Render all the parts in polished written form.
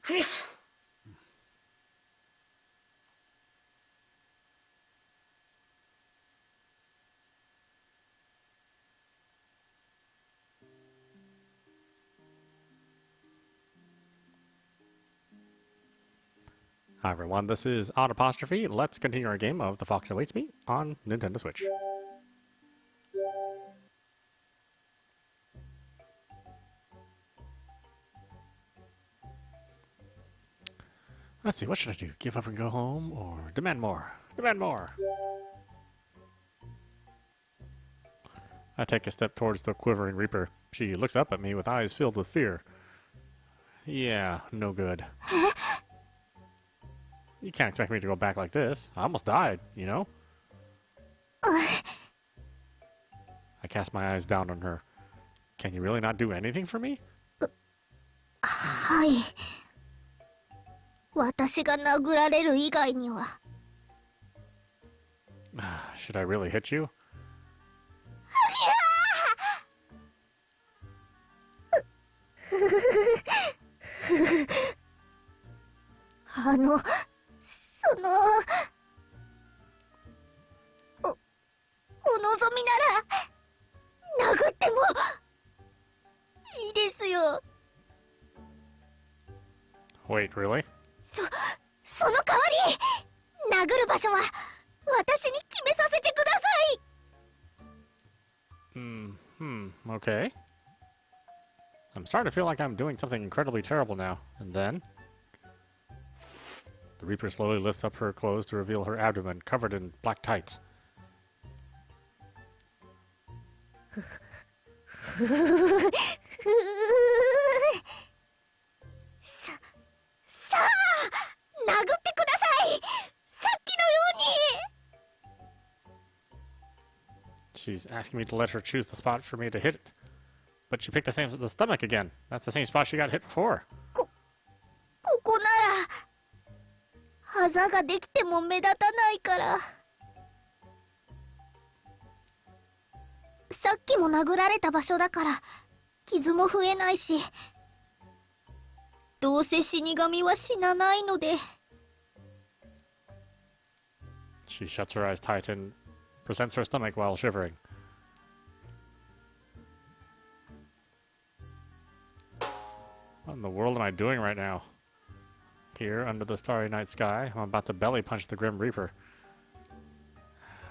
Hi everyone, this is audap. Let's continue our game of The Fox Awaits Me on Nintendo Switch. Let's see, what should I do? Give up and go home, or demand more? Demand more! I take a step towards the quivering Reaper. She looks up at me with eyes filled with fear. Yeah, no good. You can't expect me to go back like this. I almost died, you know? I cast my eyes down on her. Can you really not do anything for me? はい。私が殴られる以外には。Should I really hit you? お望みなら殴ってもいいですよ。 Wait, really? その代わり殴る場所は私に決めさせてください。 Okay. I'm starting to feel like I'm doing something incredibly terrible now. And then... The Reaper slowly lifts up her clothes to reveal her abdomen, covered in black tights. さあ殴ってください。さっきのように。 She's asking me to let her choose the spot for me to hit it. But she picked the stomach again. That's the same spot she got hit before. ここならあざができても目立たないから。さっきも殴られた場所だから傷も増えないし、どうせ死神は死なないので。 She shuts her eyes tight and presents her stomach while shivering. What in the world am I doing right now? Here, under the starry night sky, I'm about to belly punch the Grim Reaper.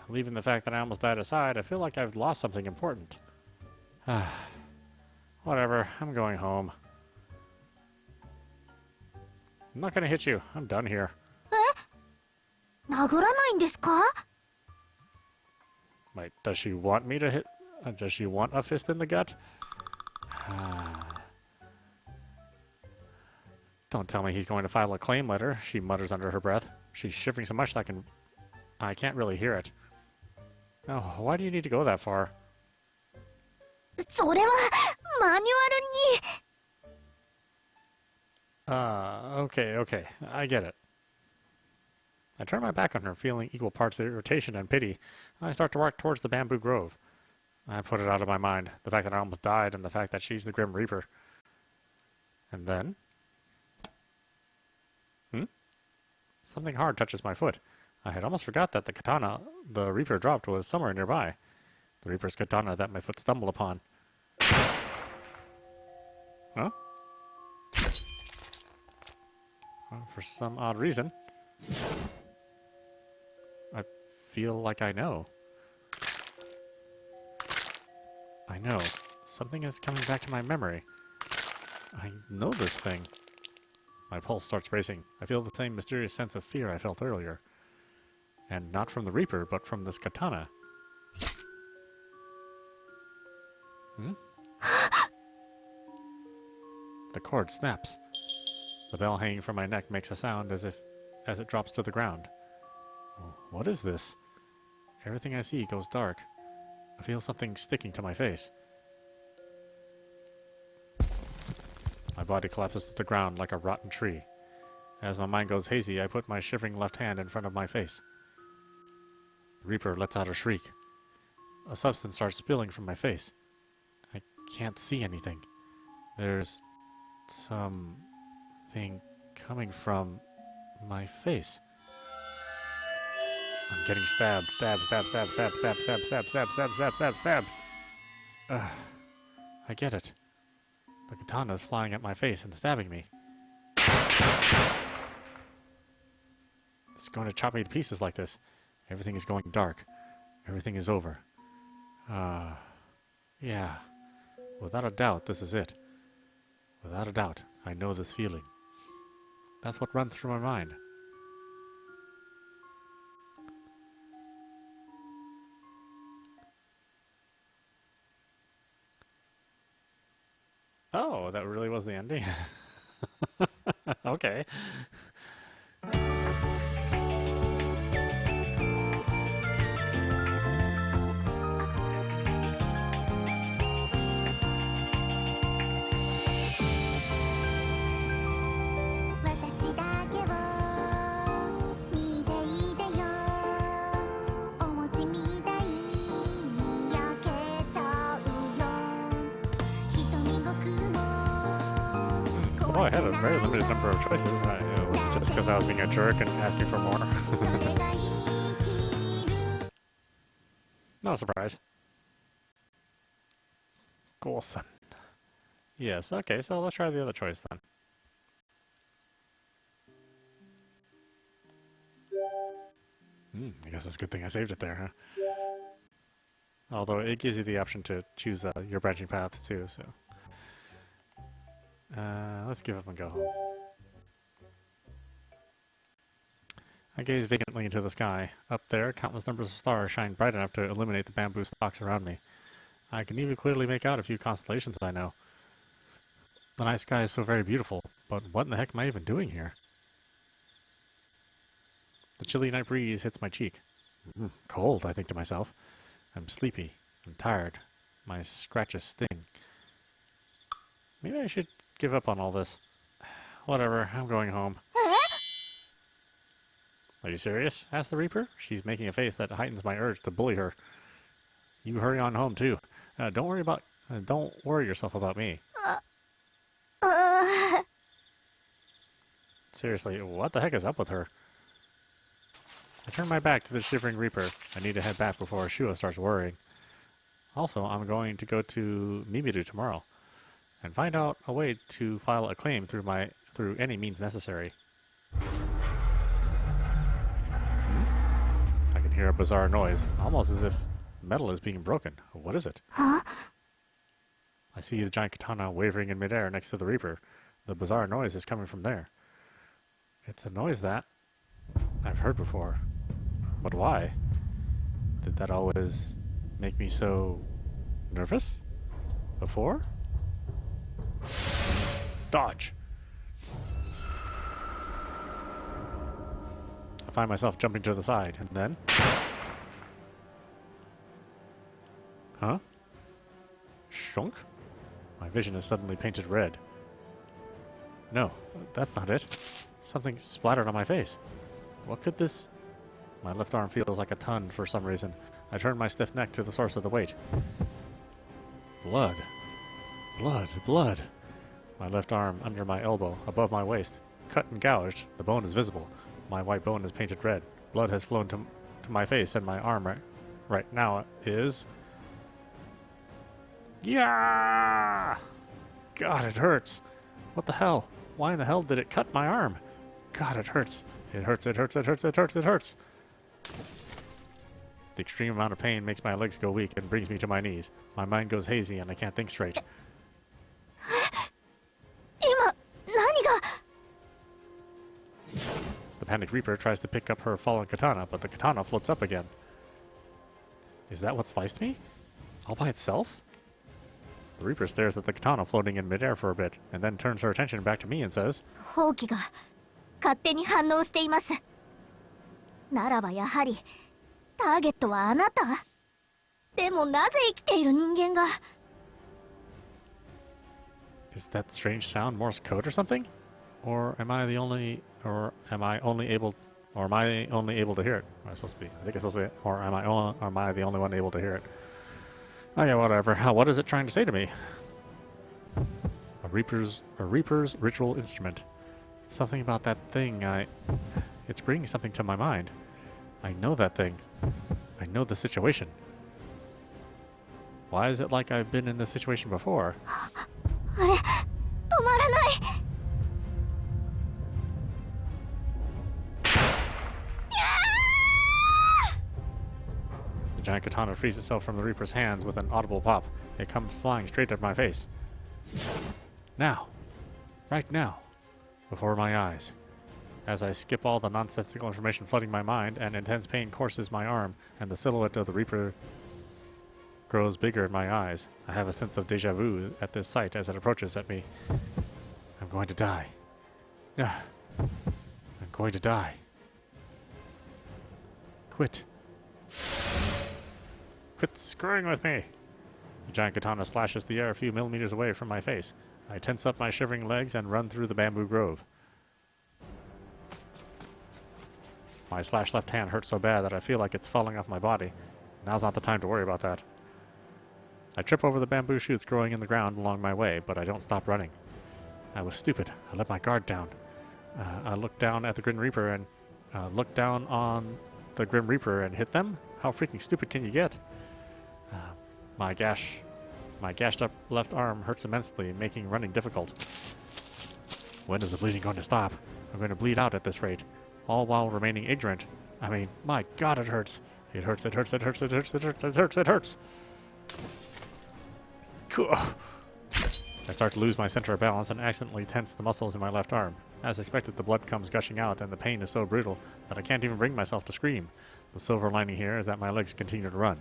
Leaving the fact that I almost died aside, I feel like I've lost something important. Whatever, I'm going home. I'm not gonna hit you. I'm done here. 殴らないんですか? Wait, does she want me to hit? Does she want a fist in the gut? Don't tell me he's going to file a claim letter, she mutters under her breath. She's shivering so much that I can't really hear it. Oh, why do you need to go that far? それはマニュアルに。 Okay, I get it. I turn my back on her, feeling equal parts of irritation and pity. I start to walk towards the bamboo grove. I put it out of my mind, the fact that I almost died and the fact that she's the Grim Reaper. And then... Something hard touches my foot. I had almost forgot that the katana the Reaper dropped was somewhere nearby. The Reaper's katana that my foot stumbled upon. Huh? Well, for some odd reason, I feel like I know. I know. Something is coming back to my memory. I know this thing. My pulse starts racing. I feel the same mysterious sense of fear I felt earlier. And not from the Reaper, but from this katana. The cord snaps. The bell hanging from my neck makes a sound as it drops to the ground. What is this? Everything I see goes dark. I feel something sticking to my face. My body collapses to the ground like a rotten tree. As my mind goes hazy, I put my shivering left hand in front of my face. The Reaper lets out a shriek. A substance starts spilling from my face. I can't see anything. There's something coming from my face. I'm getting stabbed. Stab, stab, stab, stab, stab, stab, stab, stab, stab, stab, stab, stab. I get it. The katana is flying at my face and stabbing me. It's going to chop me to pieces like this. Everything is going dark. Everything is over. Yeah. Without a doubt, this is it. Without a doubt, I know this feeling. That's what runs through my mind. Oh, that really was the ending? Okay. Well, I had a very limited number of choices. It was just because I was being a jerk and asking for more. No surprise. Golson. Yes, okay, so let's try the other choice then. I guess it's a good thing I saved it there, huh? Although it gives you the option to choose your branching paths too, so... let's give up and go home. I gaze vacantly into the sky. Up there, countless numbers of stars shine bright enough to illuminate the bamboo stalks around me. I can even clearly make out a few constellations I know. The night sky is so very beautiful, but what in the heck am I even doing here? The chilly night breeze hits my cheek. Cold, I think to myself. I'm sleepy. I'm tired. My scratches sting. Maybe I should give up on all this. Whatever, I'm going home. Are you serious? Asked the Reaper. She's making a face that heightens my urge to bully her. You hurry on home too. Don't worry yourself about me. Seriously, what the heck is up with her? I turn my back to the shivering Reaper. I need to head back before Shua starts worrying. Also, I'm going to go to Mimiru tomorrow and find out a way to file a claim through any means necessary. I can hear a bizarre noise, almost as if metal is being broken. What is it? Huh? I see the giant katana wavering in midair next to the Reaper. The bizarre noise is coming from there. It's a noise that I've heard before. But why? Did that always make me so nervous? Before? Dodge! I find myself jumping to the side, and then... Huh? Shunk? My vision is suddenly painted red. No, that's not it. Something splattered on my face. What could this... My left arm feels like a ton for some reason. I turn my stiff neck to the source of the weight. Blood. Blood. Blood. My left arm under my elbow, above my waist. Cut and gouged. The bone is visible. My white bone is painted red. Blood has flown to my face, and my arm right now is... Yeah! God, it hurts. What the hell? Why in the hell did it cut my arm? God, it hurts. It hurts, it hurts, it hurts, it hurts, it hurts. The extreme amount of pain makes my legs go weak and brings me to my knees. My mind goes hazy and I can't think straight. The panicked Reaper tries to pick up her fallen katana, but the katana floats up again. Is that what sliced me? All by itself? The Reaper stares at the katana floating in midair for a bit, and then turns her attention back to me and says, 放棄が勝手に反応しています。ならばやはりターゲットはあなた？でもなぜ生きている人間が？ Is that strange sound Morse code or something? Or am I only able to hear it? Am I supposed to be? I think it's supposed to be, or am I the only one able to hear it? Oh yeah, whatever. What is it trying to say to me? A Reaper's ritual instrument. Something about that thing, it's bringing something to my mind. I know that thing. I know the situation. Why is it like I've been in this situation before? あれ、止まらない。The giant katana frees itself from the Reaper's hands with an audible pop. It comes flying straight at my face. Now. Right now. Before my eyes. As I skip all the nonsensical information flooding my mind, and intense pain courses my arm, and the silhouette of the Reaper grows bigger in my eyes. I have a sense of deja vu at this sight as it approaches at me. I'm going to die. I'm going to die. Quit. Quit screwing with me! The giant katana slashes the air a few millimeters away from my face. I tense up my shivering legs and run through the bamboo grove. My slashed left hand hurts so bad that I feel like it's falling off my body. Now's not the time to worry about that. I trip over the bamboo shoots growing in the ground along my way, but I don't stop running. I was stupid. I let my guard down. I looked down at the Grim Reaper and looked down on the Grim Reaper and hit them? How freaking stupid can you get? My gashed up left arm hurts immensely, making running difficult. When is the bleeding going to stop? I'm going to bleed out at this rate, all while remaining ignorant. I mean, my God, it hurts. It hurts, it hurts, it hurts, it hurts, it hurts, it hurts, it hurts. I start to lose my center of balance and accidentally tense the muscles in my left arm. As expected, the blood comes gushing out, and the pain is so brutal that I can't even bring myself to scream. The silver lining here is that my legs continue to run.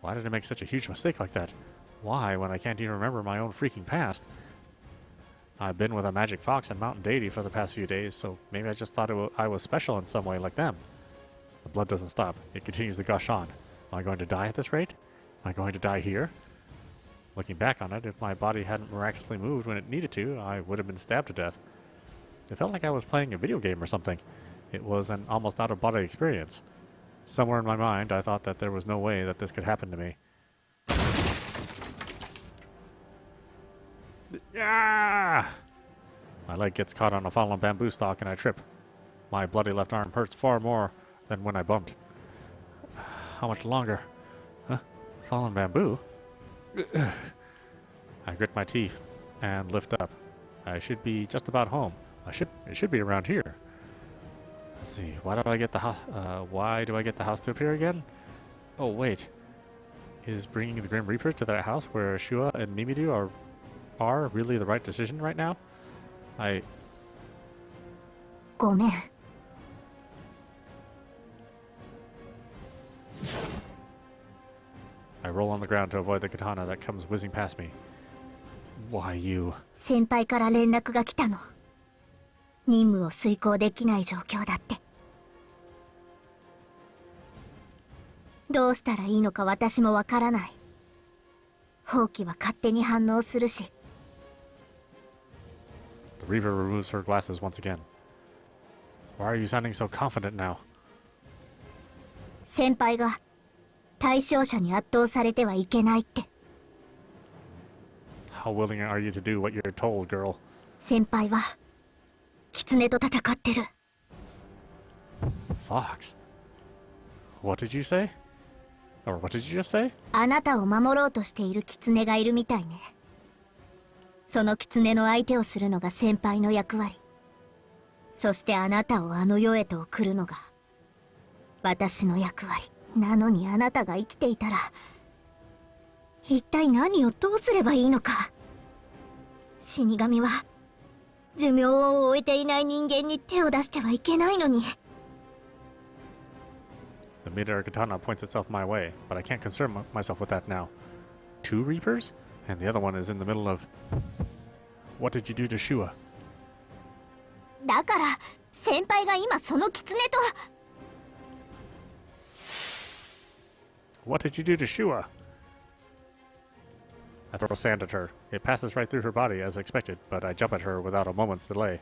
Why did I make such a huge mistake like that? Why, when I can't even remember my own freaking past? I've been with a magic fox and Mountain Deity for the past few days, so maybe I just thought I was special in some way like them. The blood doesn't stop. It continues to gush on. Am I going to die at this rate? Am I going to die here? Looking back on it, if my body hadn't miraculously moved when it needed to, I would have been stabbed to death. It felt like I was playing a video game or something. It was an almost out-of-body experience. Somewhere in my mind, I thought that there was no way that this could happen to me. Ah! My leg gets caught on a fallen bamboo stalk and I trip. My bloody left arm hurts far more than when I bumped. How much longer? Huh? Fallen bamboo? I grit my teeth and lift up. I should be just about home. It should be around here. Let's see. Why do I get the house to appear again? Oh wait. Is bringing the Grim Reaper to that house where Shua and Mimidu are really the right decision right now? ごめん。I roll on the ground to avoid the katana that comes whizzing past me. Why you? 先輩から連絡が来たの。任務を遂行できない状況だって。どうしたらいいのか私もわからない。放棄は勝手に反応するし。The Reaper removes her glasses once again. Why are you sounding so confident now? 先輩が対象者に圧倒されてはいけないって。How willing are you to do what you're told, girl? 先輩は狐と戦ってる。Fox? What did you say? Or what did you just say? あなたを守ろうとしている狐がいるみたいね。その狐の相手をするのが先輩の役割。そしてあなたをあの世へと送るのが私の役割。なのにあなたが生きていたら一体何をどうすればいいのか。死神は寿命を終えていない人間に手を出してはいけないのに。The mid-air katana points itself my way, but I can't concern myself with that now. 2 Reapers? And the other one is in the middle of... What did you do to Shua? だから先輩が今その狐と。What did you do to Shua? I throw sand at her. It passes right through her body as expected, but I jump at her without a moment's delay.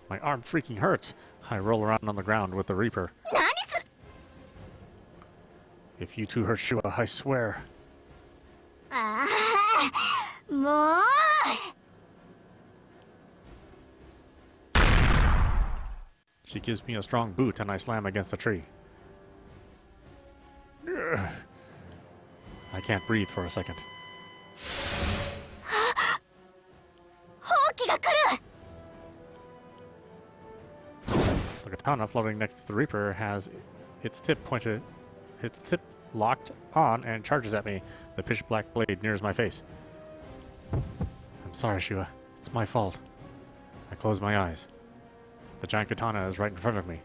My arm freaking hurts. I roll around on the ground with the Reaper. If you two hurt Shua, I swear. ああ、もう。She gives me a strong boot and I slam against a tree. I can't breathe for a second. ほうきが来る。 The katana floating next to the Reaper has its tip locked on and charges at me. The pitch black blade nears my face. I'm sorry, Shua. It's my fault. I close my eyes. The giant katana is right in front of me.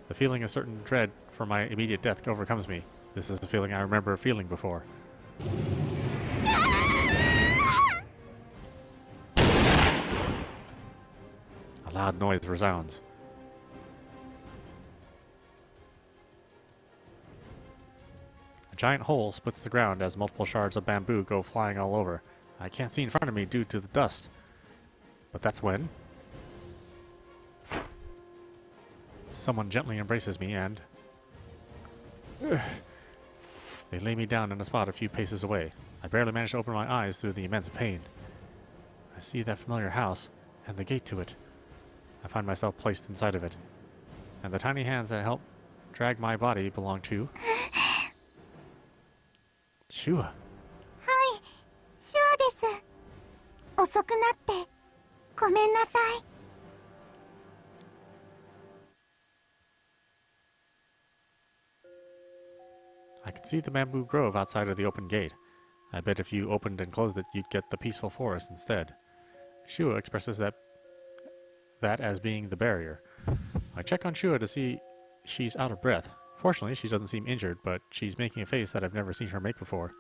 The feeling of certain dread for my immediate death overcomes me. This is a feeling I remember feeling before. A loud noise resounds. A giant hole splits the ground as multiple shards of bamboo go flying all over. I can't see in front of me due to the dust. But that's when someone gently embraces me and they lay me down in a spot a few paces away. I barely manage to open my eyes through the immense pain. I see that familiar house and the gate to it. I find myself placed inside of it. And the tiny hands that help drag my body belong to Shua. はい、シュアです。遅くなってごめんなさい。I could see the bamboo grove outside of the open gate. I bet if you opened and closed it, you'd get the peaceful forest instead. Shua expresses that as being the barrier. I check on Shua to see she's out of breath. Fortunately, she doesn't seem injured, but she's making a face that I've never seen her make before.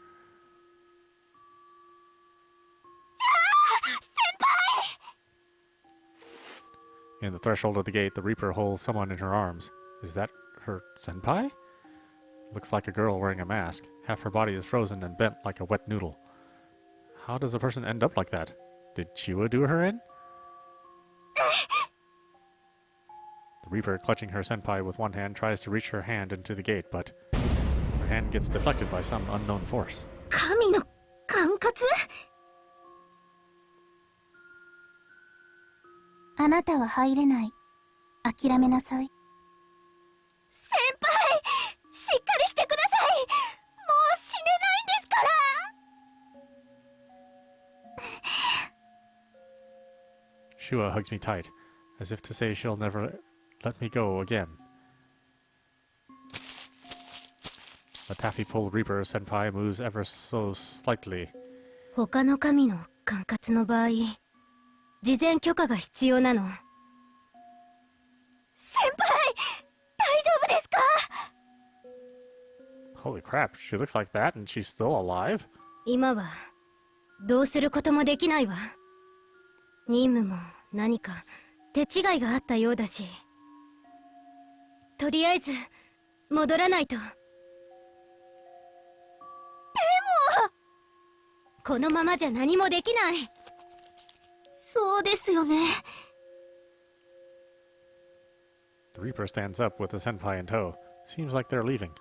In the threshold of the gate, the Reaper holds someone in her arms. Is that her senpai? Looks like a girl wearing a mask. Half her body is frozen and bent like a wet noodle. How does a person end up like that? Did Shua do her in? The Reaper, clutching her senpai with one hand, tries to reach her hand into the gate, but her hand gets deflected by some unknown force. 神の管轄？あなたは入れない。諦めなさい。先輩、しっかりしてください。もう死ねないんですから。 Shua hugs me tight, as if to say she'll never let me go again. The taffy-pulled Reaper senpai moves ever so slightly. 他の神の管轄の場合、事前許可が必要なの。先輩、大丈夫ですか？ Holy crap, she looks like that and she's still alive? 今はどうすることもできないわ。任務も何か手違いがあったようだし、とりあえず戻らないと。でもこのままじゃ何もできない。そうですよね。 The Reaper stands up with the senpai in tow. Seems like they're leaving.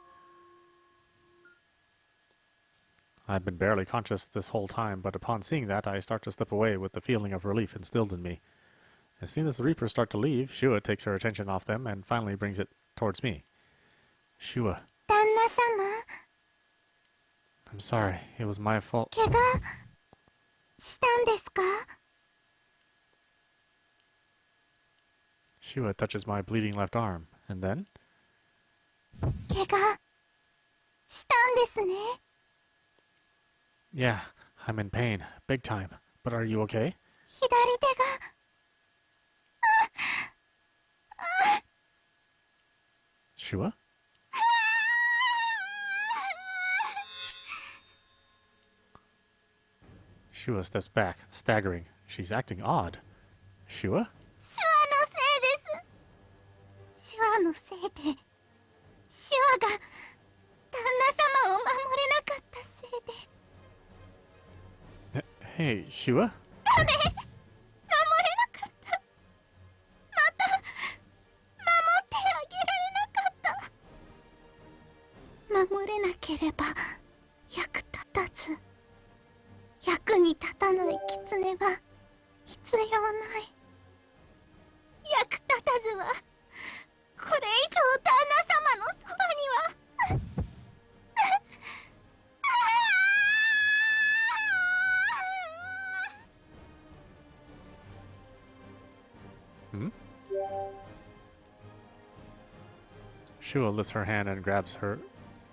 I've been barely conscious this whole time, but upon seeing that, I start to slip away with the feeling of relief instilled in me. As soon as the Reapers start to leave, Shua takes her attention off them and finally brings it towards me. Shua. 旦那様。 I'm sorry, it was my fault. 怪我したんですか？ Shua touches my bleeding left arm, and then? 怪我したんですね。 Yeah, I'm in pain, big time. But are you okay? 左手が。Shua? Shua steps back, staggering. She's acting odd. Shua? シュアのせいです。シュアのせいで、シュアが旦那様を守れなかったせいで。Hey, Shua? ダメ、守れなかった。また守ってあげられなかった。立たない狐は必要ない。役立たずはこれ以上旦那様のそばには。Hmm? Shua lifts her hand and grabs her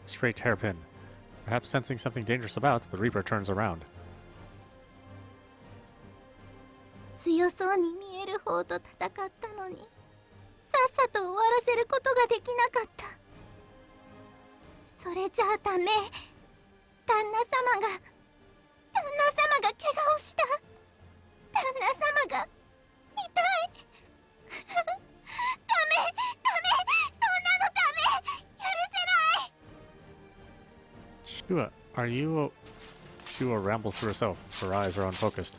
straight hairpin. Perhaps sensing something dangerous about, the Reaper turns around. 強そうに見える方と戦ったのに、さっさと終わらせることができなかった。それじゃあダメ。旦那様が怪我をした。旦那様が痛い。ダメ、そんなのダメ。許せない。 Shua, are you... Shua rambles to herself. Her eyes are unfocused.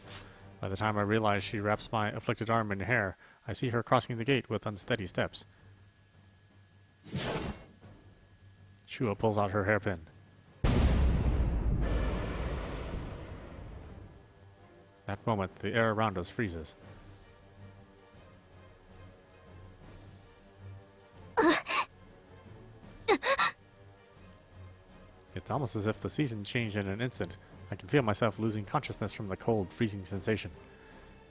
By the time I realize she wraps my afflicted arm in hair, I see her crossing the gate with unsteady steps. Shua pulls out her hairpin. That moment, the air around us freezes. It's almost as if the season changed in an instant. I can feel myself losing consciousness from the cold, freezing sensation.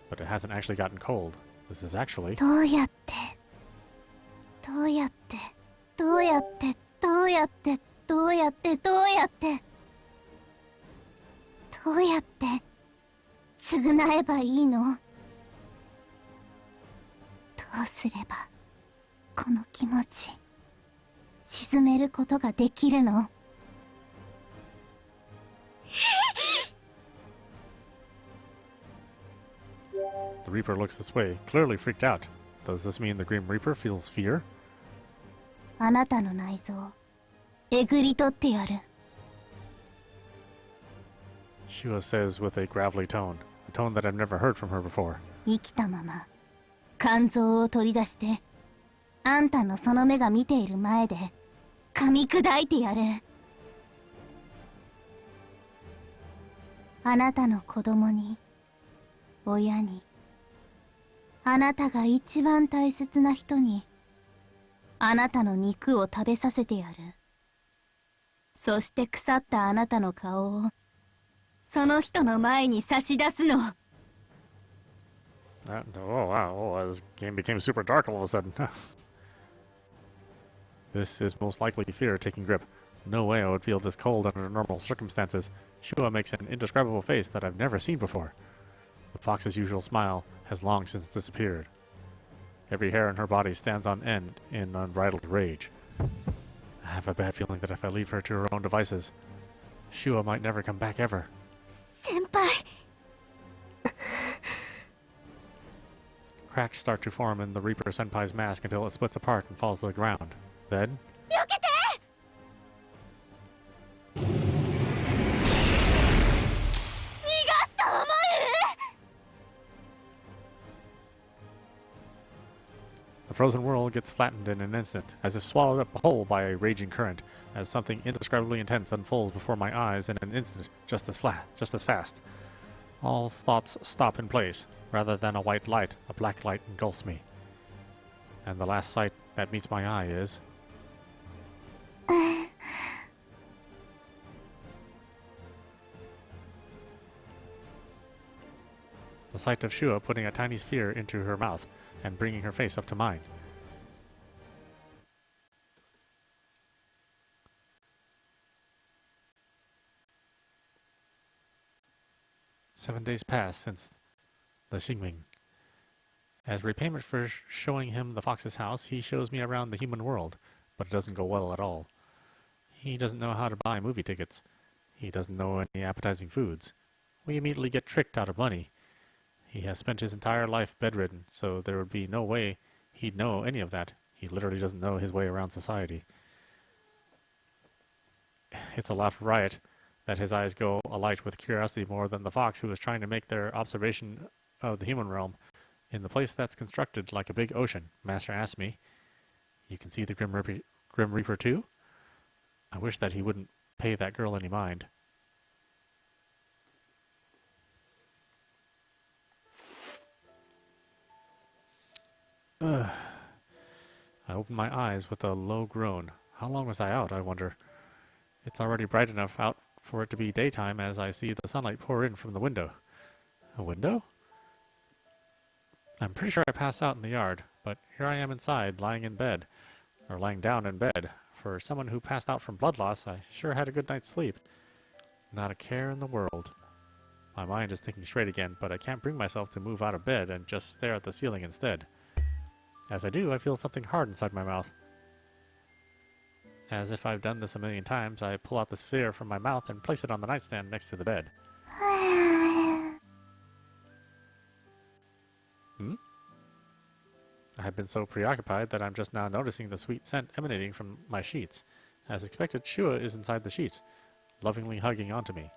But it hasn't actually gotten cold. This is actually... どうやって償えばいいの？どうすればこの気持ち沈めることができるの？ The Reaper looks this way, clearly freaked out. Does this mean the Grim Reaper feels fear? あなたの内臓えぐり取ってやる。 Shua says with a gravelly tone, a tone that I've never heard from her before. 生きたまま肝臓を取り出してあんたのその目が見ている前で噛み砕いてやる。あなたの子供に親にあなたが一番大切な人にあなたの肉を食べさせてやる。そして腐ったあなたの顔をその人の前に差し出すの。Oh wow, this game became super dark all of a sudden. This is most likely fear taking grip. No way I would feel this cold under normal circumstances. Shua makes an indescribable face that I've never seen before. The fox's usual smile has long since disappeared. Every hair in her body stands on end in unbridled rage. I have a bad feeling that if I leave her to her own devices, Shua might never come back ever. 先輩。 Cracks start to form in the Reaper Senpai's mask until it splits apart and falls to the ground. Then... 避けて。逃がすと思う？ The frozen world gets flattened in an instant, as if swallowed up whole by a raging current, as something indescribably intense unfolds before my eyes in an instant, just as fast. All thoughts stop in place. Rather than a white light, a black light engulfs me. And the last sight that meets my eye is... the sight of Shua putting a tiny sphere into her mouth and bringing her face up to mine. "7 days pass since the Xingming. As repayment for showing him the fox's house, he shows me around the human world, but it doesn't go well at all. He doesn't know how to buy movie tickets. He doesn't know any appetizing foods. We immediately get tricked out of money. He has spent his entire life bedridden, so there would be no way he'd know any of that. He literally doesn't know his way around society. It's a laugh riot that his eyes go alight with curiosity more than the fox who is trying to make their observation of the human realm in the place that's constructed like a big ocean. Master asks me, 'You can see the Grim Reaper too?' I wish that he wouldn't pay that girl any mind." Ugh. I opened my eyes with a low groan. How long was I out, I wonder? It's already bright enough out for it to be daytime as I see the sunlight pour in from the window. A window? I'm pretty sure I passed out in the yard, but here I am inside, lying in bed. Or lying down in bed. For someone who passed out from blood loss, I sure had a good night's sleep. Not a care in the world. My mind is thinking straight again, but I can't bring myself to move out of bed and just stare at the ceiling instead. As I do, I feel something hard inside my mouth. As if I've done this a million times, I pull out the sphere from my mouth and place it on the nightstand next to the bed. Hmm? I have been so preoccupied that I'm just now noticing the sweet scent emanating from my sheets. As expected, Shua is inside the sheets, lovingly hugging onto me.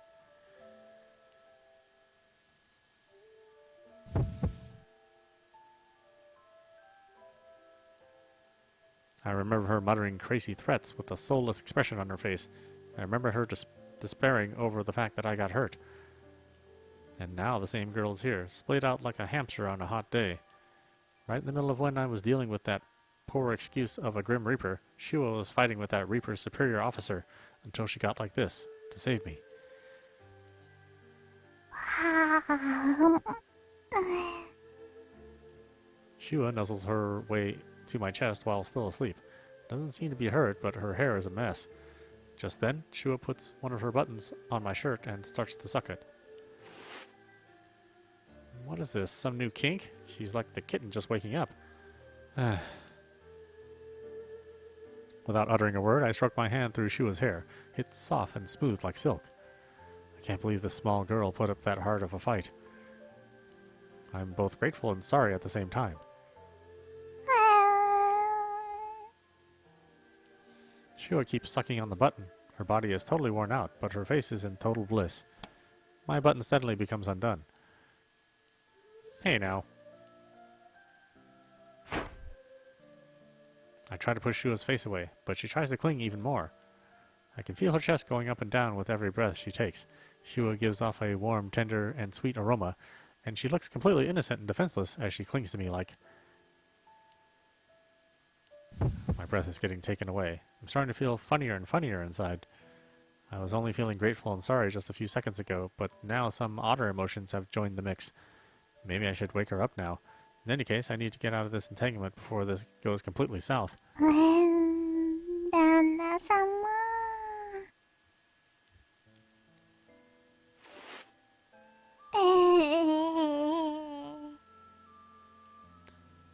I remember her muttering crazy threats with a soulless expression on her face. I remember her despairing over the fact that I got hurt. And now the same girl's here, splayed out like a hamster on a hot day. Right in the middle of when I was dealing with that poor excuse of a Grim Reaper, Shua was fighting with that Reaper's superior officer until she got like this, to save me. Shua nuzzles her way to my chest while still asleep. Doesn't seem to be hurt, but her hair is a mess. Just then, Shua puts one of her buttons on my shirt and starts to suck it. What is this, some new kink? She's like the kitten just waking up. Without uttering a word, I stroked my hand through Shua's hair. It's soft and smooth like silk. I can't believe this small girl put up that hard of a fight. I'm both grateful and sorry at the same time. Shua keeps sucking on the button. Her body is totally worn out, but her face is in total bliss. My button steadily becomes undone. Hey now. I try to push Shua's face away, but she tries to cling even more. I can feel her chest going up and down with every breath she takes. Shua gives off a warm, tender, and sweet aroma, and she looks completely innocent and defenseless as she clings to me like... My breath is getting taken away. I'm starting to feel funnier and funnier inside. I was only feeling grateful and sorry just a few seconds ago, but now some odder emotions have joined the mix. Maybe I should wake her up now. In any case, I need to get out of this entanglement before this goes completely south.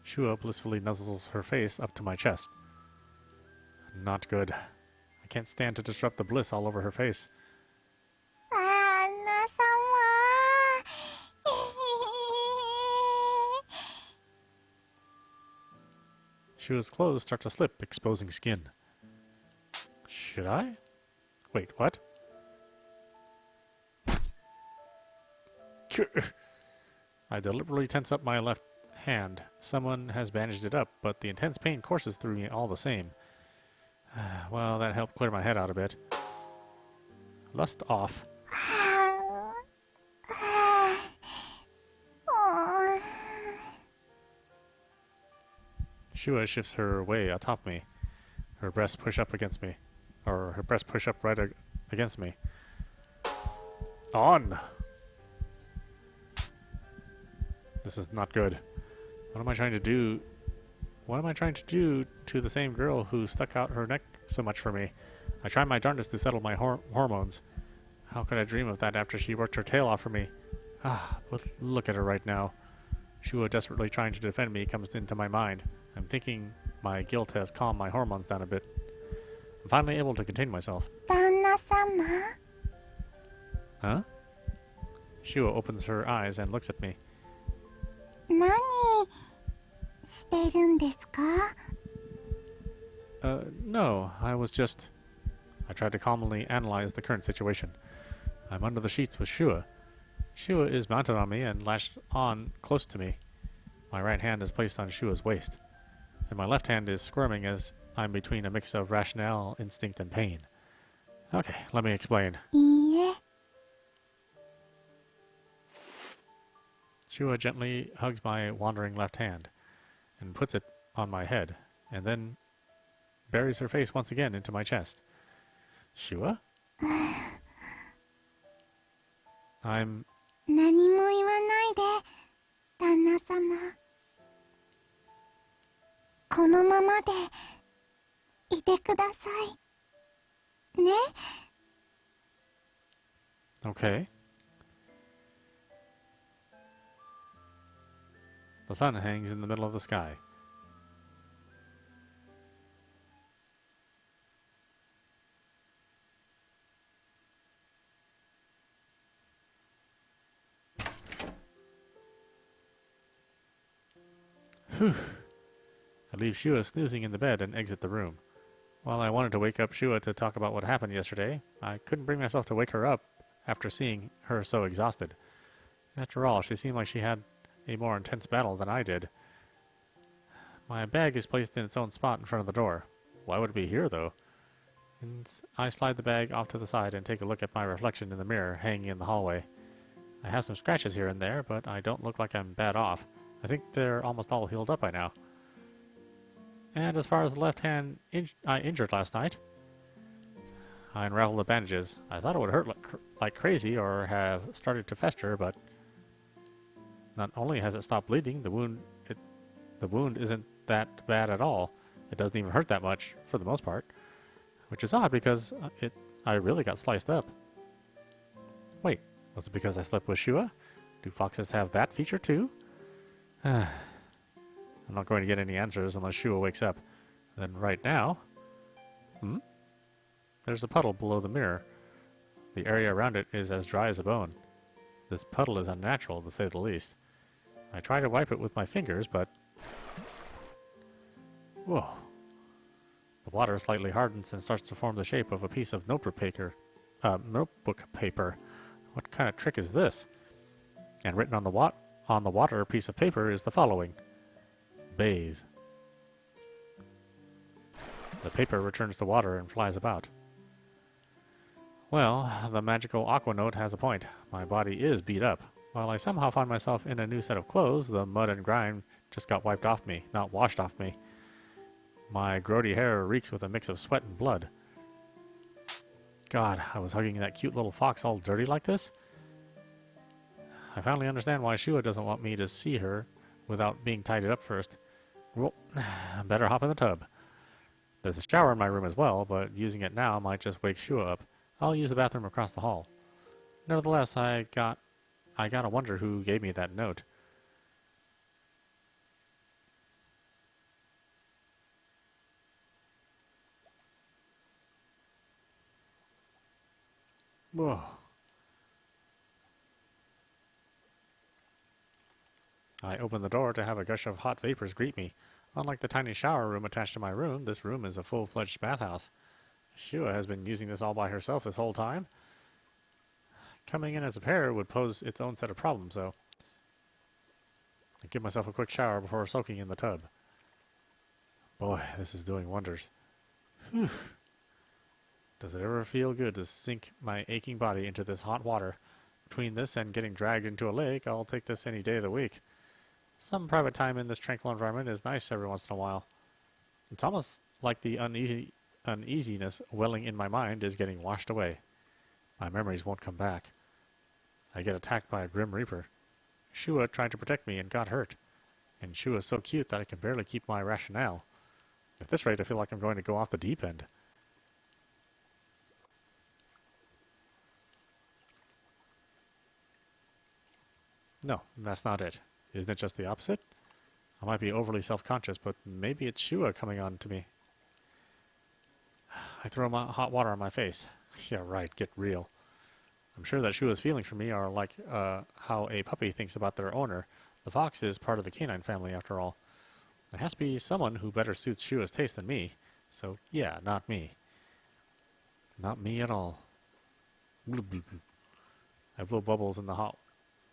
Shua blissfully nuzzles her face up to my chest. Not good. I can't stand to disrupt the bliss all over her face. Shua's clothes start to slip, exposing skin. Should I? Wait, what? I deliberately tense up my left hand. Someone has bandaged it up, but the intense pain courses through me all the same. Well, that helped clear my head out a bit. Lust off. Shua shifts her way atop me. Her breasts push up against me. Or her breasts push up right against me. On! This is not good. What am I trying to do? What am I trying to do to the same girl who stuck out her neck so much for me? I tried my darndest to settle my hormones. How could I dream of that after she worked her tail off for me? But look at her right now. Shua desperately trying to defend me comes into my mind. I'm thinking my guilt has calmed my hormones down a bit. I'm finally able to contain myself. Huh? Shua opens her eyes and looks at me. No, I was just... I tried to calmly analyze the current situation. I'm under the sheets with Shua. Shua is mounted on me and latched on close to me. My right hand is placed on Shua's waist, and my left hand is squirming as I'm between a mix of rationale, instinct, and pain. Okay, let me explain. Shua gently hugs my wandering left hand. and puts it on my head, and then buries her face once again into my chest. Shua? I'm... 何も言わないで、旦那様。このままでいてください。ね? Okay. The sun hangs in the middle of the sky. Whew. I leave Shua snoozing in the bed and exit the room. While I wanted to wake up Shua to talk about what happened yesterday, I couldn't bring myself to wake her up after seeing her so exhausted. After all, she seemed like she had a more intense battle than I did. My bag is placed in its own spot in front of the door. Why would it be here, though? And I slide the bag off to the side and take a look at my reflection in the mirror hanging in the hallway. I have some scratches here and there, but I don't look like I'm bad off. I think they're almost all healed up by now. And as far as the left hand I injured last night, I unraveled the bandages. I thought it would hurt like crazy or have started to fester, but not only has it stopped bleeding, the wound isn't that bad at all. It doesn't even hurt that much, for the most part. Which is odd, because I really got sliced up. Wait, was it because I slept with Shua? Do foxes have that feature too? I'm not going to get any answers unless Shua wakes up. Then right now... There's a puddle below the mirror. The area around it is as dry as a bone. This puddle is unnatural, to say the least. I try to wipe it with my fingers, but... Whoa. The water slightly hardens and starts to form the shape of a piece of notebook paper. What kind of trick is this? And written on the water piece of paper is the following. Bathe. The paper returns to water and flies about. Well, the magical aqua note has a point. My body is beat up. While I somehow find myself in a new set of clothes, the mud and grime just got wiped off me, not washed off me. My grody hair reeks with a mix of sweat and blood. God, I was hugging that cute little fox all dirty like this? I finally understand why Shua doesn't want me to see her without being tidied up first. Well, better hop in the tub. There's a shower in my room as well, but using it now might just wake Shua up. I'll use the bathroom across the hall. Nevertheless, I gotta wonder who gave me that note. Whoa. I open the door to have a gush of hot vapors greet me. Unlike the tiny shower room attached to my room, this room is a full-fledged bathhouse. Shua has been using this all by herself this whole time. Coming in as a pair would pose its own set of problems, though. I give myself a quick shower before soaking in the tub. Boy, this is doing wonders. Whew. Does it ever feel good to sink my aching body into this hot water? Between this and getting dragged into a lake, I'll take this any day of the week. Some private time in this tranquil environment is nice every once in a while. It's almost like the uneasiness welling in my mind is getting washed away. My memories won't come back. I get attacked by a Grim Reaper. Shua tried to protect me and got hurt. And Shua's so cute that I can barely keep my rationale. At this rate, I feel like I'm going to go off the deep end. No, that's not it. Isn't it just the opposite? I might be overly self-conscious, but maybe it's Shua coming on to me. I throw my hot water on my face. Yeah, right, get real. I'm sure that Shua's feelings for me are like how a puppy thinks about their owner. The fox is part of the canine family, after all. There has to be someone who better suits Shua's taste than me. So, yeah, not me. Not me at all. I blow bubbles in the hot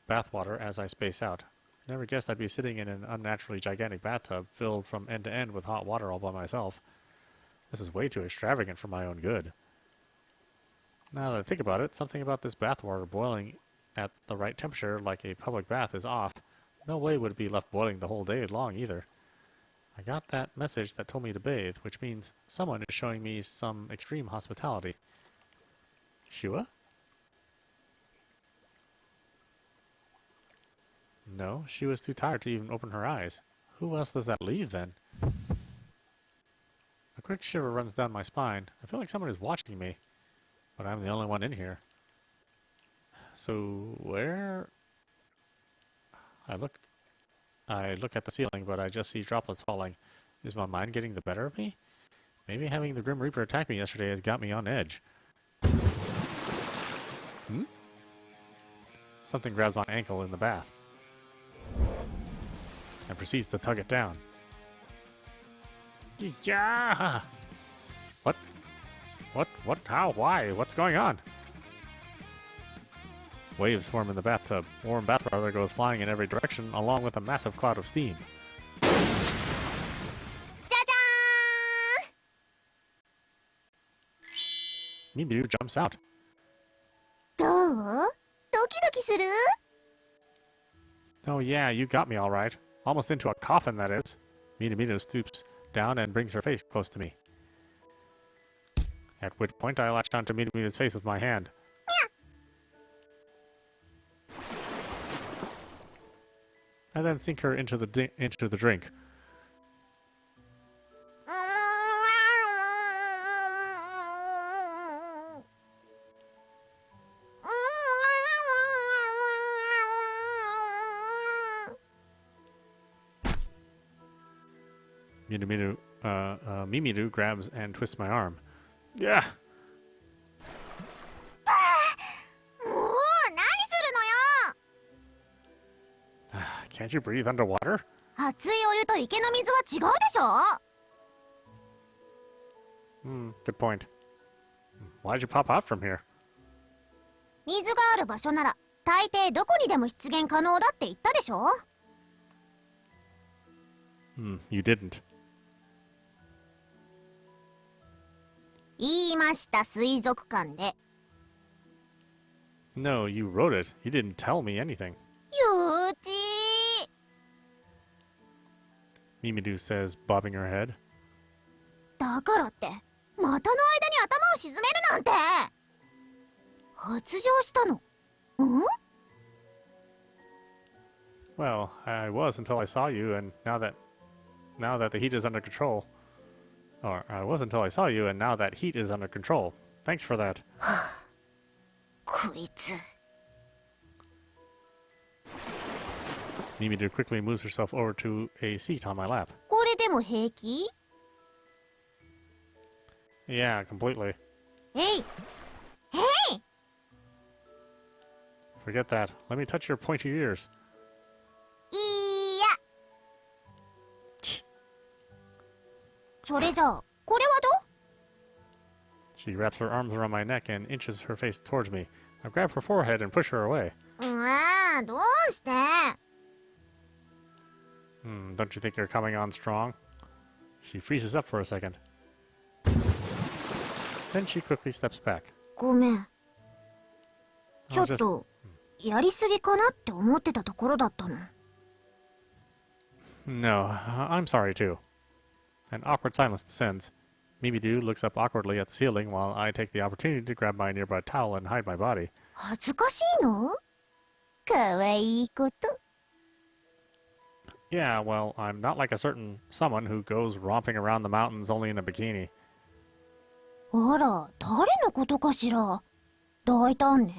bathwater as I space out. Never guessed I'd be sitting in an unnaturally gigantic bathtub filled from end to end with hot water all by myself. This is way too extravagant for my own good. Now that I think about it, something about this bathwater boiling at the right temperature like a public bath is off. No way would it be left boiling the whole day long either. I got that message that told me to bathe, which means someone is showing me some extreme hospitality. Shua? No, she was too tired to even open her eyes. Who else does that leave, then? A quick shiver runs down my spine. I feel like someone is watching me, but I'm the only one in here. So, where? I look at the ceiling, but I just see droplets falling. Is my mind getting the better of me? Maybe having the Grim Reaper attack me yesterday has got me on edge. Hmm? Something grabs my ankle in the bath and proceeds to tug it down. Yeah! What? What? How? Why? What's going on? Waves swarm in the bathtub. Warm bath water goes flying in every direction, along with a massive cloud of steam. Mimiru jumps out. どう？ドキドキする？ Oh yeah, you got me all right. Almost into a coffin, that is. Mimiru stoops down and brings her face close to me. At which point I latched onto Mimiru's face with my hand. I then sink her into the drink. Mimiru grabs and twists my arm. Yeah. もう何するのよ Can't you breathe underwater? 熱いお湯と池の水は違うでしょ Good point. Why'd you pop out from here? 水がある場所なら大抵どこにでも出現可能だって言ったでしょ You didn't. 言いました水族館で No, you wrote it. You didn't tell me anything. 幼稚 Mimiru says, bobbing her head. だからって股の間に頭を沈めるなんて発情したのん Well, I was until I saw you, and now that the heat is under control. Or, I was until I saw you, and now that heat is under control. Thanks for that. こいつ Mimiru quickly moves herself over to a seat on my lap. これでも平気 Yeah, completely. えい Forget that. Let me touch your pointy ears. いやそれじゃあこれはど She wraps her arms around my neck and inches her face towards me. I grab her forehead and push her away. うどうして Don't you think you're coming on strong? She freezes up for a second. Then she quickly steps back. ごめんちょっ just- とやりすぎかなって思ってたところだったの No, I'm sorry too. An awkward silence descends. Mimiru looks up awkwardly at the ceiling while I take the opportunity to grab my nearby towel and hide my body. 恥ずかしいのかわいいこと Yeah, well, I'm not like a certain someone who goes romping around the mountains only in a bikini. あら誰のことかしら大胆ね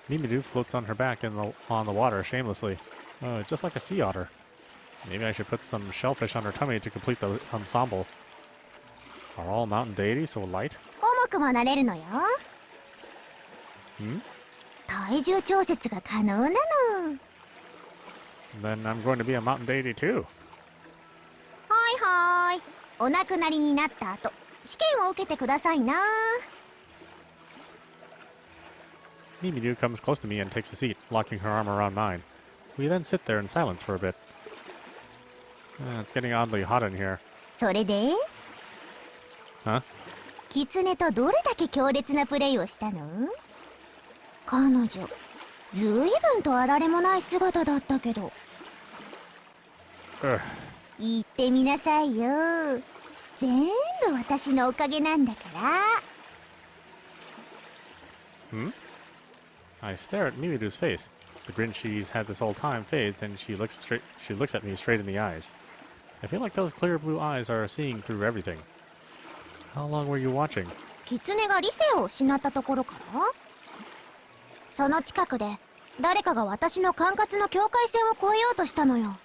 Mimiru floats on her back on the water shamelessly. Just like a sea otter. Maybe I should put some shellfish on her tummy to complete the ensemble. Are all mountain deities so light? 重くもなれるのよ Hmm? 体重調節が可能なの Then I'm going to be a mountain deity too. はいはいお亡くなりになった後試験を受けてくださいな Mimiru comes close to me and takes a seat, locking her arm around mine. We then sit there in silence for a bit. It's getting oddly hot in here. それで Huh? キツネとどれだけ強烈なプレイをしたの彼女ずいぶんとあられもない姿だったけど。言ってみなさいよ。全部私のおかげなんだから。I stare at Mimiru's face. The grin she's had this whole time fades, and she looks at me straight in the eyes. I feel like those clear blue eyes are seeing through everything. How long were you watching? 狐が理性を失ったところから。その近くで誰かが私の管轄の境界線を越えようとしたのよ。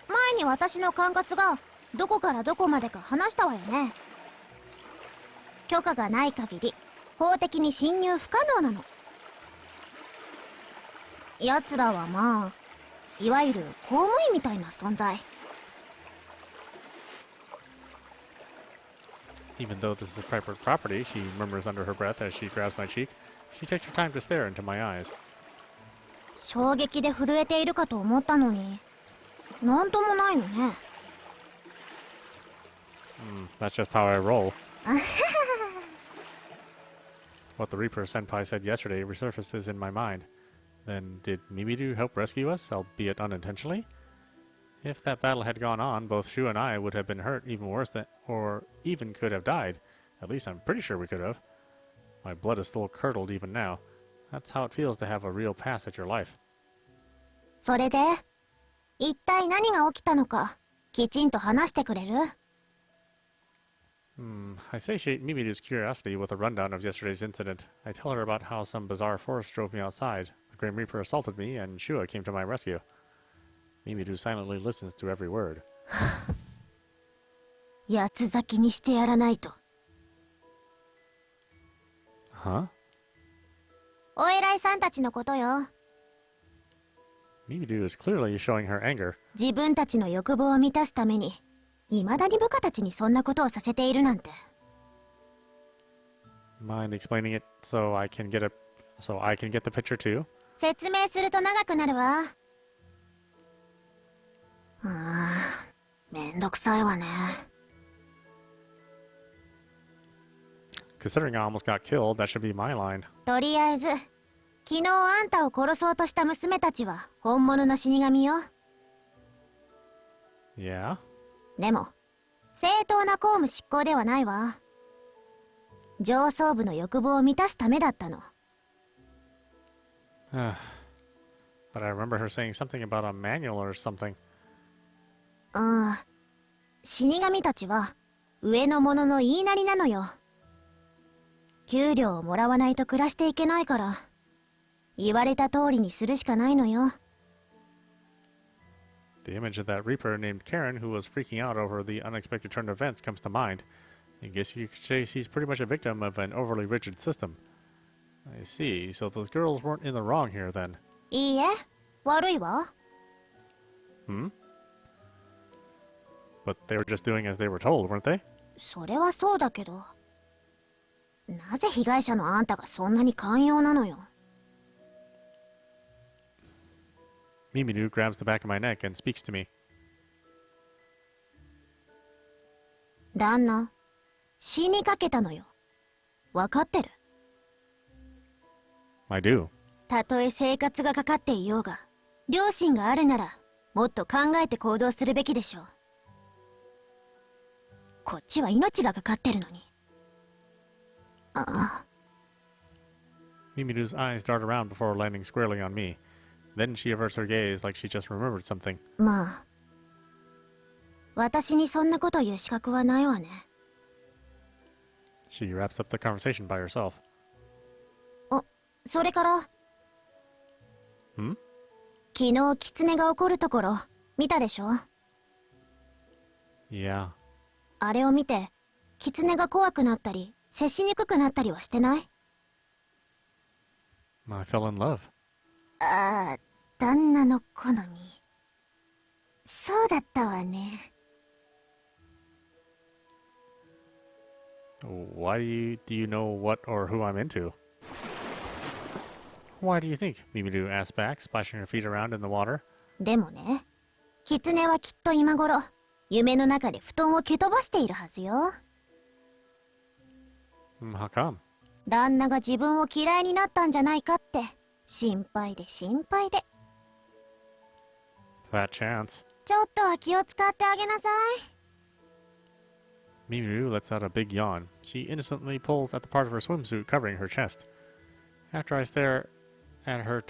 前に私の管轄がどこからどこまでか話したわよね。許可がない限り法的に侵入不可能なの。奴らはまあいわゆる公務員みたいな存在。Even though this is private property, she murmurs under her breath as she grabs my cheek. She takes her time to stare into my eyes. 衝撃で震えているかと思ったのに、なんともないのね。That's just how I roll. What the Reaper Senpai said yesterday resurfaces in my mind. Then did Mimiru help rescue us, albeit unintentionally? If that battle had gone on, both Shua and I would have been hurt even worse than, or even could have died. At least I'm pretty sure we could have. My blood is still curdled even now. That's how it feels to have a real pass at your life. それで、一体何が起きたのか、きちんと話してくれる？ I satiate Mimiru's curiosity with a rundown of yesterday's incident. I tell her about how some bizarre force drove me outside. The Grim Reaper assaulted me, and Shua came to my rescue. Mimiru silently listens to every word. 八つ咲きにしてやらないと。Huh? お偉いさんたちのことよ。Mimiru is clearly showing her anger. 自分たちの欲望を満たすために、未だに部下たちにそんなことをさせているなんて。Mind explaining it so I can get the picture too? 説明すると長くなるわ。めんどくさいわね。Considering I almost got killed, that should be my line. とりあえず、昨日あんたを殺そうとした娘たちは本物の死神よ。Yeah? でも、正当な公務執行ではないわ。上層部の欲望を満たすためだったの。But I remember her saying something about a manual or something. 死神たちは上の者の言いなりなのよ。給料をもらわないと暮らしていけないから、言われた通りにするしかないのよ。The image of that Reaper named Karin who was freaking out over the unexpected turn of events comes to mind. I guess you could say she's pretty much a victim of an overly rigid system. I see, so those girls weren't in the wrong here then. いいえ、悪いわ。But they were just doing as they were told, weren't they? それはそうだけど、なぜ被害者のあんたがそんなに寛容なのよ。Mimiru grabs the back of my neck and speaks to me. 旦那、死にかけたのよ。わかってる？ I do. たとえ生活がかかっていようが、良心があるなら、もっと考えて行動するべきでしょう。こっちは命がかかってるのに。Mimiru's eyes dart around before landing squarely on me. Then she averts her gaze like she just remembered something. まあ、私にそんなこと言う資格はないわね。She wraps up the conversation by herself. それから、昨日狐が怒るところ見たでしょ？ Yeah. あれを見て狐が怖くなったり接しにくくなったりはしてない？ I fell in love. 旦那の好み。そうだったわね。Why do you know what or who I'm into? Why do you think? Mimiru asked back, splashing her feet around in the water. でもね、狐はきっと今頃夢の中で布団を蹴飛ばしているはずよ。How come? 旦那が自分を嫌いになったんじゃないかって心配で心配で。That chance. ちょっとは気を使ってあげなさい。 Mimiru lets out a big yawn. She innocently pulls at the part of her swimsuit covering her chest. After I stare at her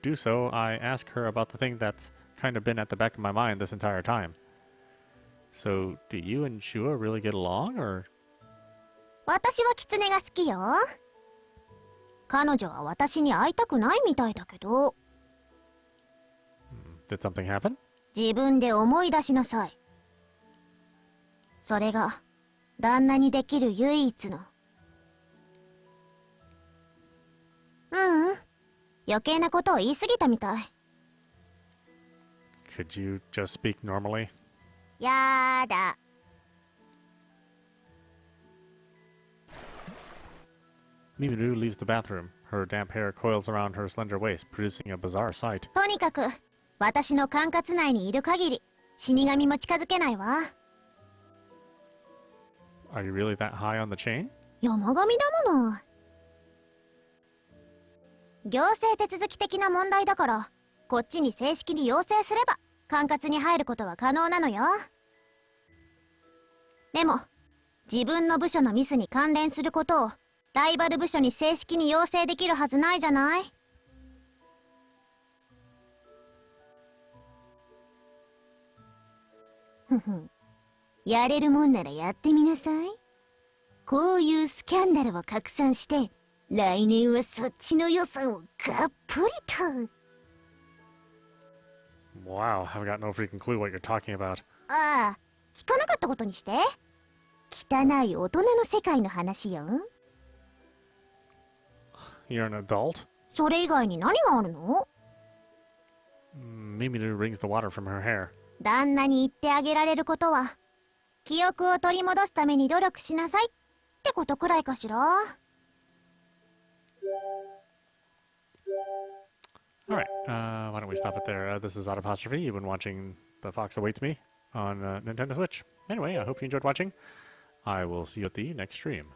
do so, I ask her about the thing that's kind of been at the back of my mind this entire time. So, do you and Shua really get along, or? 私は狐が好きよ。彼女は私に会いたくないみたいだけど。Did something happen? 自分で思い出しなさい。それが旦那にできる唯一の。余計なことを言い過ぎたみたい。Could you just speak normally? やーだ。Mimiru leaves the bathroom. Her damp hair coils around her slender waist, producing a bizarre sight. とにかく私の管轄内にいる限り死神も近づけないわ。Are you really that high on the chain? 山神だもの。行政手続き的な問題だからこっちに正式に要請すれば管轄に入ることは可能なのよ。でも自分の部署のミスに関連することをライバル部署に正式に要請できるはずないじゃない。ふふん、やれるもんならやってみなさい。こういうスキャンダルを拡散して来年はそっちの予算をがっぷりと。Wow, I've got no freaking clue what you're talking about. ああ、聞かなかったことにして。汚い大人の世界の話よ。You're an adult? それ以外に何があるの？ Mimiru wrings the water from her hair. 旦那に言ってあげられることは、記憶を取り戻すために努力しなさいってことくらいかしら。Alright, why don't we stop it there? This is audap. You've been watching The Fox Awaits Me on Nintendo Switch. Anyway, I hope you enjoyed watching. I will see you at the next stream.